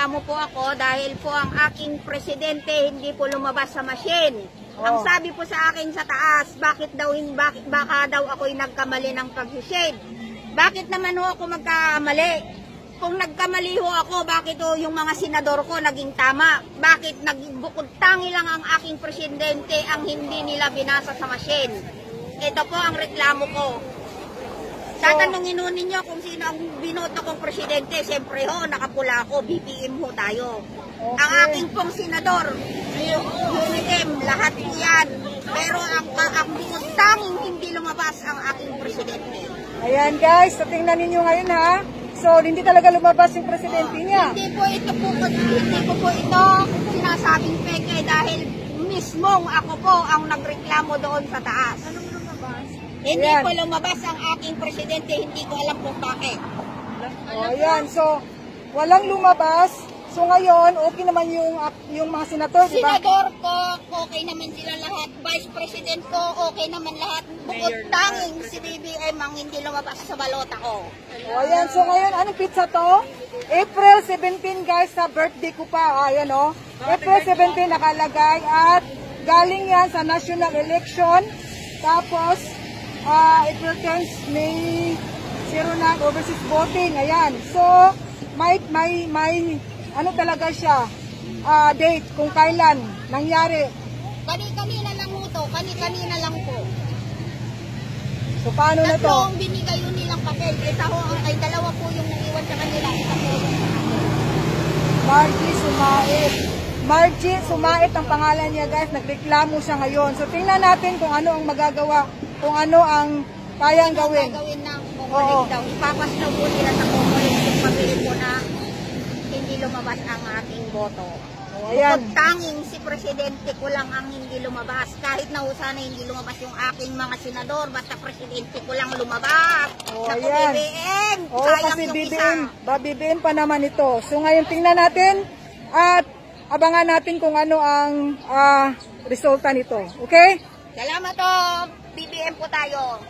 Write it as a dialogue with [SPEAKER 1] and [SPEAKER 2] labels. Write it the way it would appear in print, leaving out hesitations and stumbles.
[SPEAKER 1] nagreklamo po ako dahil po ang aking presidente hindi po lumabas sa machine. Ang sabi po sa akin sa taas, bakit baka daw ako'y nagkamali ng pag-shade. Bakit naman ho ako magkamali? Kung nagkamali ho ako, bakit ho yung mga senador ko naging tama? Bakit bukod tangi lang ang aking presidente ang hindi nila binasa sa machine? Ito po ang reklamo ko. Tatanungin ho ninyo kung sino ang binoto kong presidente. Siyempre ho, nakapula ako, BBM ho tayo. Okay. Ang aking pong senador, UNITEM, lahat po yan. Pero ang bukod tanging hindi lumabas ang aking presidente.
[SPEAKER 2] Ayan guys, so tingnan ninyo ngayon ha. So, hindi talaga lumabas yung presidente niya.
[SPEAKER 1] Hindi po ito sinasabing peke dahil mismong ako po ang nagreklamo doon sa taas. Anong lumabas? Hindi po lumabas ang aking presidente, hindi ko alam kung bakit.
[SPEAKER 2] Ayan, so walang lumabas. So ngayon, okay naman yung mga senador, di ba?
[SPEAKER 1] Senador ko, okay naman sila lahat. Vice President ko, okay naman lahat. Bukod tanging si BBM ang hindi lumabas sa balota ko.
[SPEAKER 2] Ayan, so ngayon, anong pizza to? April 17 guys, sa birthday ko pa. Ayan o. April 17 nakalagay at galing yan sa national election. Tapos, April 10 may 0 na overseas voting. Ayan. So, may ano talaga siya, date kung kailan nangyari.
[SPEAKER 1] Kani-kanina lang mo to, kani-kanina lang po.
[SPEAKER 2] So paano na to?
[SPEAKER 1] Tatlong binigay yun nilang papel. Isa ho, ay dalawa po yung naiwan sa kanila. Isa po.
[SPEAKER 2] Margie Sumait. Margie Sumait ang pangalan niya guys, nagreklamo siya ngayon. So tingnan natin kung ano ang magagawa, kung ano ang kayang gawin.
[SPEAKER 1] Gagawin ng Comelec daw. Ipapas daw po nila sa Comelec yung papel po na hindi lumabas ang aking boto.
[SPEAKER 2] Ayan.
[SPEAKER 1] Bukod tanging si presidente ko lang ang hindi lumabas. Kahit na sana hindi lumabas yung aking mga senador, basta presidente ko lang lumabas. Naku, BBM!
[SPEAKER 2] Kasi BBM pa naman ito. So ngayon tingnan natin at abangan natin kung ano ang resulta nito. Okay?
[SPEAKER 1] Salamat po! BBM po tayo.